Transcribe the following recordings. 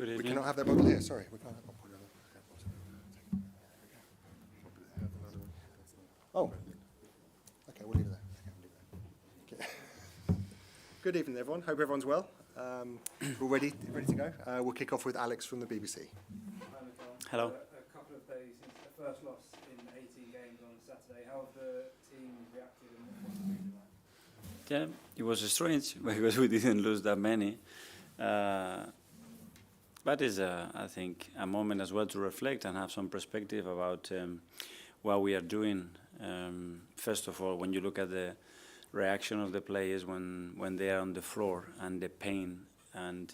Good evening. We cannot have that bottle here, sorry. We can't have that bottle. Oh. Okay, we'll leave it there. Okay. Good evening, everyone. Hope everyone's well. We're ready to go. We'll kick off with Alex from the BBC. Hi, Mikel. Hello. A couple of days since the first loss in 18 games on Saturday. How have the team reacted and what's the feeling like? Yeah, it was strange because we didn't lose that many. But it's, I think, a moment as well to reflect and have some perspective about what we are doing. First of all, when you look at the reaction of the players when they are on the floor and the pain and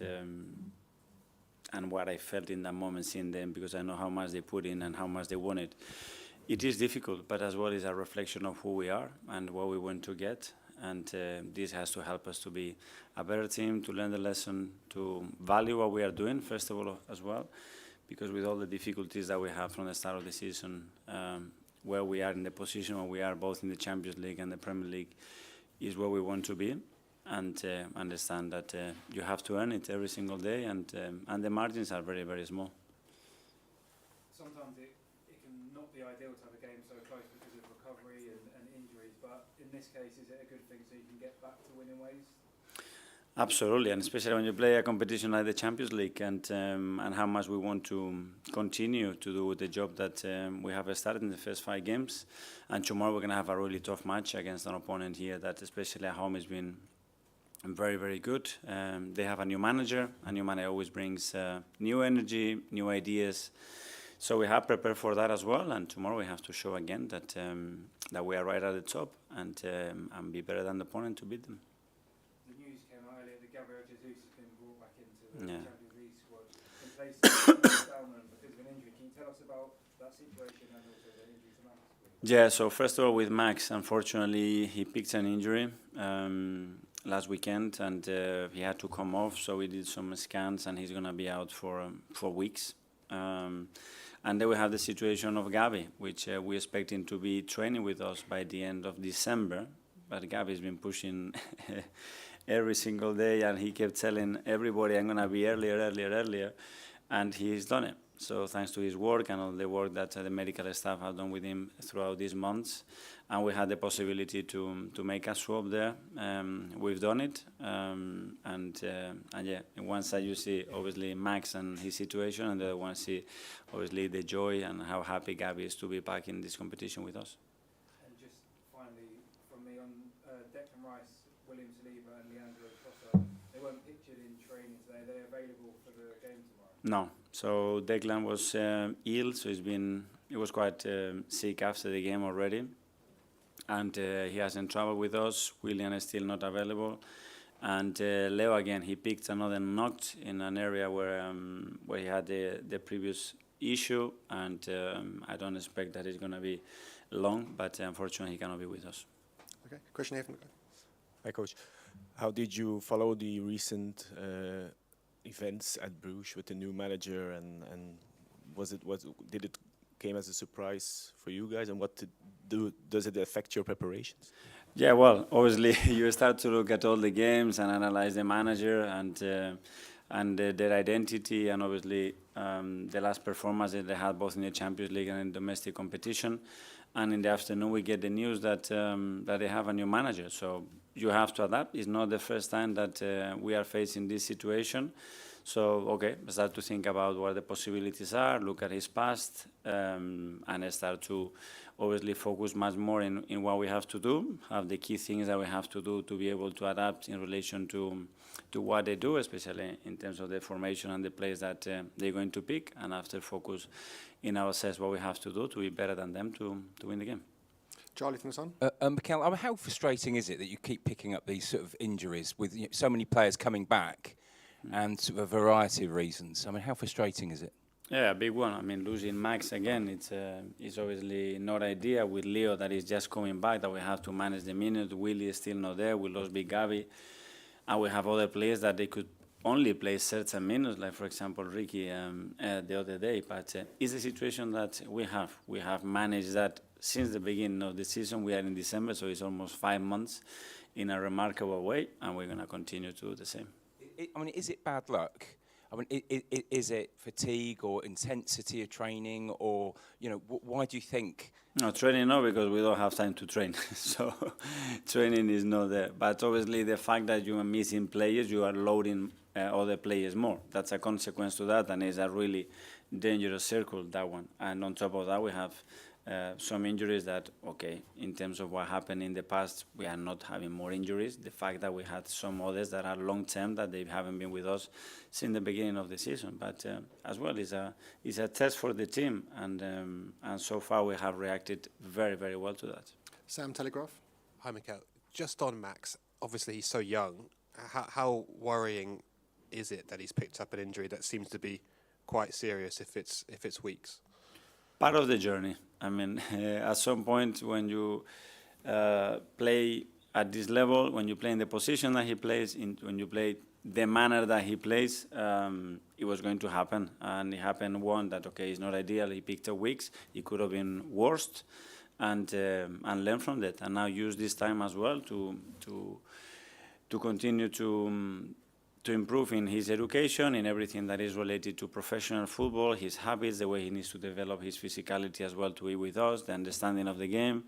what I felt in that moment seeing them, because I know how much they put in and how much they wanted. It is difficult, but as well is a reflection of who we are and what we want to get. And this has to help us to be a better team, to learn the lesson, to value what we are doing, first of all, as well, because with all the difficulties that we have from the start of the season, where we are in the position where we are both in the Champions League and the Premier League is where we want to be, and understand that you have to earn it every single day, and the margins are very, very small. Sometimes it can not be ideal to have a game so close because of recovery and injuries, but in this case, is it a good thing so you can get back to winning ways? Absolutely, and especially when you play a competition like the Champions League, and how much we want to continue to do the job that we have started in the first 5 games. And tomorrow we're going to have a really tough match against an opponent here that, especially at home, has been very, very good. They have a new manager. A new manager always brings new energy, new ideas. So we have prepared for that as well. And tomorrow we have to show again that that we are right at the top and be better than the opponent to beat them. Jesus has been brought back into the Champions League squad in place of Saliba Dowman because of an injury. Can you tell us about that situation and also the injury to Max? Yeah, so first of all with Max, unfortunately he picked an injury last weekend, and he had to come off, so we did some scans and he's going to be out for weeks. And then we have the situation of Gavi, which we expect him to be training with us by the end of December, but Gavi's been pushing every single day, and he kept telling everybody, I'm going to be earlier, and he's done it. So thanks to his work and all the work that the medical staff have done with him throughout these months, and we had the possibility to make a swap there. We've done it, and yeah, in one side you see obviously Max and his situation, and the other one see obviously the joy and how happy Gavi is to be back in this competition with us. And just finally from me on Declan Rice, William Saliba and they weren't pictured in training today. Are they available for the game tomorrow? No. So Declan was ill, so he was quite sick after the game already, and he hasn't traveled with us. William is still not available, and Leo again, he picked another knock in an area where he had the previous issue, and I don't expect that it's going to be long, but unfortunately he cannot be with us. Okay, question here from the guy. Hi, Coach. How did you follow the recent events at Brugge with the new manager, and did it came as a surprise for you guys, and does it affect your preparations? Yeah, well, obviously you start to look at all the games and analyze the manager and their identity, and obviously the last performance that they had both in the Champions League and in domestic competition. And in the afternoon we get the news that they have a new manager. So you have to adapt. It's not the first time that we are facing this situation. So, okay, start to think about what the possibilities are, look at his past, and start to obviously focus much more in what we have to do, have the key things that we have to do to be able to adapt in relation to what they do, especially in terms of the formation and the players that they're going to pick, and after focus in ourselves what we have to do to be better than them to win the game. Charlie from the Sun. Mikel, how frustrating is it that you keep picking up these sort of injuries with so many players coming back and sort of a variety of reasons? I mean, how frustrating is it? Yeah, a big one. I mean, losing Max again, it's obviously not ideal with Leo that is just coming back, that we have to manage the minutes. Willie is still not there. We lost Big Gavi. And we have other players that they could only play certain minutes, like, for example, Ricky the other day. But it's a situation that we have. We have managed that since the beginning of the season. We are in December, so it's almost 5 months in a remarkable way, and we're going to continue to do the same. I mean, is it bad luck? I mean, is it fatigue or intensity of training, or why do you think? No, training no, because we don't have time to train. So training is not there. But obviously the fact that you are missing players, you are loading other players more. That's a consequence to that, and it's a really dangerous circle, that one. And on top of that, we have some injuries that, okay, in terms of what happened in the past, we are not having more injuries. The fact that we had some others that are long-term, that they haven't been with us since the beginning of the season. But as well, it's a test for the team, and so far we have reacted very, very well to that. Sam, Telegraph. Hi, Mikel. Just on Max, obviously he's so young. How worrying is it that he's picked up an injury that seems to be quite serious if it's weeks? Part of the journey. I mean, at some point when you play at this level, when you play in the position that he plays, when you play the manner that he plays, it was going to happen. And it happened one that, okay, it's not ideal. He picked up weeks. It could have been worse, and learn from that. And now use this time as well to continue to improve in his education, in everything that is related to professional football, his habits, the way he needs to develop his physicality as well to be with us, the understanding of the game.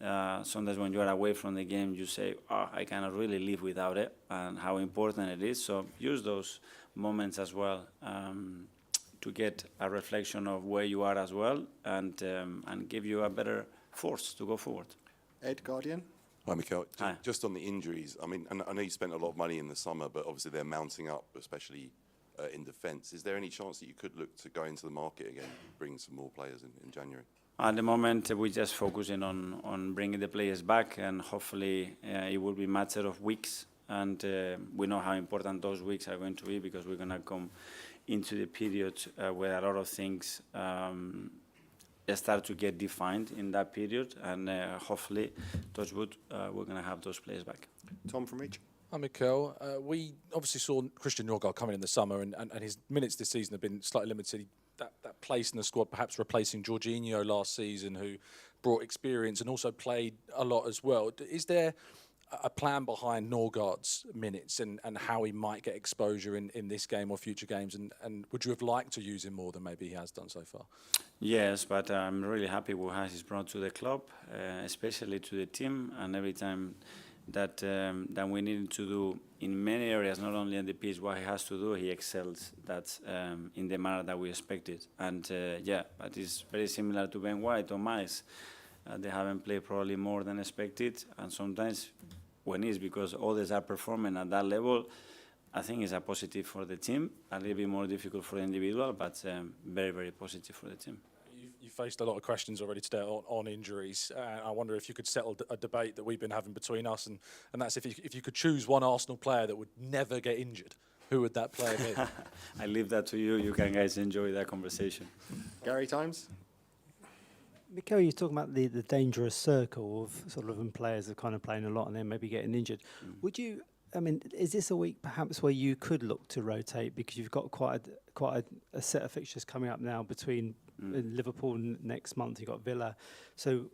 Sometimes when you are away from the game, you say, I cannot really live without it, and how important it is. So use those moments as well to get a reflection of where you are as well, and give you a better force to go forward. Ed, Guardian. Hi, Mikel. Hi. Just on the injuries, I mean, and I know you spent a lot of money in the summer, but obviously they're mounting up, especially in defence. Is there any chance that you could look to go into the market again, bring some more players in January? At the moment, we're just focusing on bringing the players back, and hopefully it will be a matter of weeks. And we know how important those weeks are going to be, because we're going to come into the period where a lot of things start to get defined in that period, and hopefully, touch wood, we're going to have those players back. Tom from Reach. Hi, Mikel. We obviously saw Christian Norgard coming in the summer, and his minutes this season have been slightly limited. That place in the squad, perhaps replacing Jorginho last season, who brought experience and also played a lot as well. Is there a plan behind Norgard's minutes and how he might get exposure in this game or future games? And would you have liked to use him more than maybe he has done so far? Yes, but I'm really happy with how he's brought to the club, especially to the team, and every time that we needed to do in many areas, not only on the pitch, what he has to do, he excels. That's in the manner that we expected. And but it's very similar to Ben White or Miles. They haven't played probably more than expected, and sometimes when it's because others are performing at that level, I think it's a positive for the team, a little bit more difficult for the individual, but very, very positive for the team. You faced a lot of questions already today on injuries. I wonder if you could settle a debate that we've been having between us, and that's if you could choose one Arsenal player that would never get injured, who would that player be? I leave that to you. You can guys enjoy that conversation. Gary Times. Mikel, you're talking about the dangerous circle of sort of players are kind of playing a lot and then maybe getting injured. Would you? I mean, is this a week perhaps where you could look to rotate, because you've got quite a set of fixtures coming up now between Liverpool next month? You've got Villa, so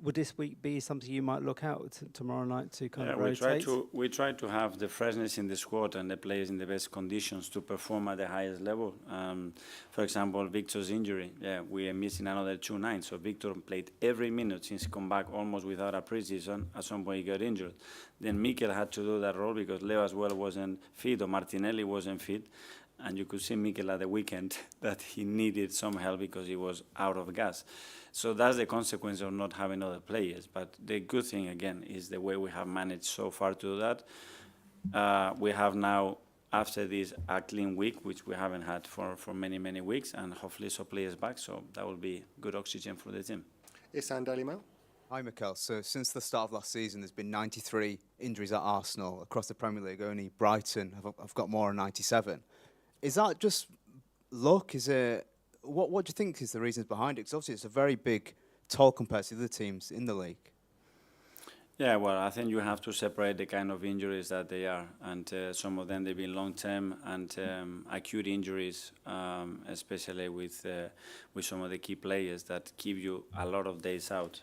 would this week be something you might look out tomorrow night to kind of rotate? We try to have the freshness in the squad and the players in the best conditions to perform at the highest level. For example, Victor's injury, we are missing another 2 nights. So Victor played every minute since he come back, almost without a pre-season. At some point he got injured. Then Mikel had to do that role because Leo as well wasn't fit, or Martinelli wasn't fit. And you could see Mikel at the weekend that he needed some help because he was out of gas. So that's the consequence of not having other players. But the good thing, again, is the way we have managed so far to do that. We have now, after this, a clean week, which we haven't had for many, many weeks, and hopefully some players back. So that will be good oxygen for the team. Isan, Daily Mail. Hi, Mikel. So since the start of last season, there's been 93 injuries at Arsenal. Across the Premier League, only Brighton have got more than 97. Is that just luck? Is it what do you think is the reasons behind it? Because obviously it's a very big toll compared to the other teams in the league. Yeah, well, I think you have to separate the kind of injuries that they are, and some of them they've been long-term and acute injuries, especially with some of the key players that keep you a lot of days out.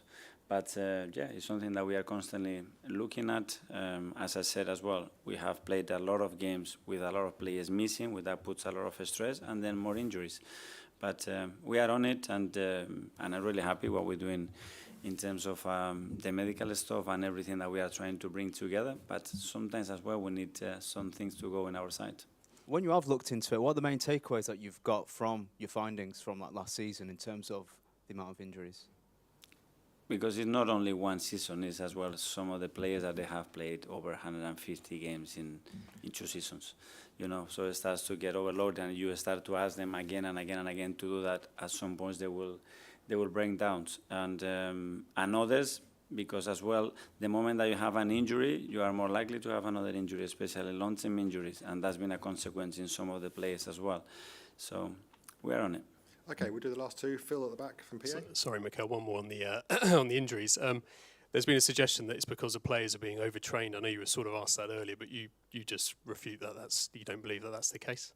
But yeah, it's something that we are constantly looking at. As I said as well, we have played a lot of games with a lot of players missing, that puts a lot of stress, and then more injuries. But we are on it, and I'm really happy what we're doing in terms of the medical stuff and everything that we are trying to bring together. But sometimes as well, we need some things to go in our side. When you have looked into it, what are the main takeaways that you've got from your findings from that last season in terms of the amount of injuries? Because it's not only one season, it's as well some of the players that they have played over 150 games in 2 seasons. You know, so it starts to get overloaded, and you start to ask them again and again and again to do that. At some points, they will break down, and others, because as well, the moment that you have an injury, you are more likely to have another injury, especially long-term injuries, and that's been a consequence in some of the players as well. So we are on it. Okay, we'll do the last two. Phil at the back from PA. Sorry, Mikel, one more on the on the injuries. There's been a suggestion that it's because the players are being overtrained. I know you were sort of asked that earlier, but you just refute that. You don't believe that that's the case?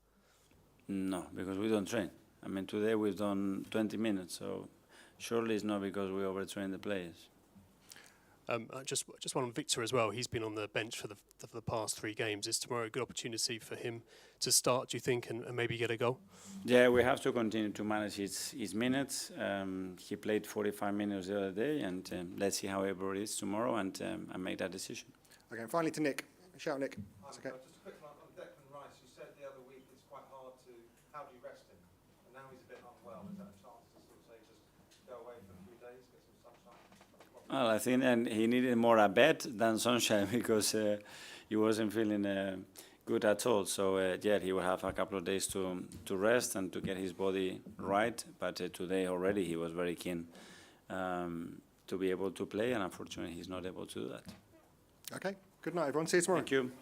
No, because we don't train. I mean, today we've done 20 minutes, so surely it's not because we overtrain the players. Just one on Victor as well. He's been on the bench for the past 3 games. Is tomorrow a good opportunity for him to start, do you think, and maybe get a goal? Yeah, we have to continue to manage his minutes. He played 45 minutes the other day, and let's see how it is tomorrow and make that decision. Okay, and finally to Nick. Shout, Nick. It's okay. Just a quick one on Declan Rice. You said the other week it's quite hard to, how do you rest him? And now he's a bit unwell. Is that a chance to sort of say just go away for a few days, get some sunshine? Well, I think and he needed more a bed than sunshine because he wasn't feeling good at all. So yeah, he will have a couple of days to rest and to get his body right. But today already he was very keen to be able to play, and unfortunately he's not able to do that. Okay, good night everyone. See you tomorrow. Thank you.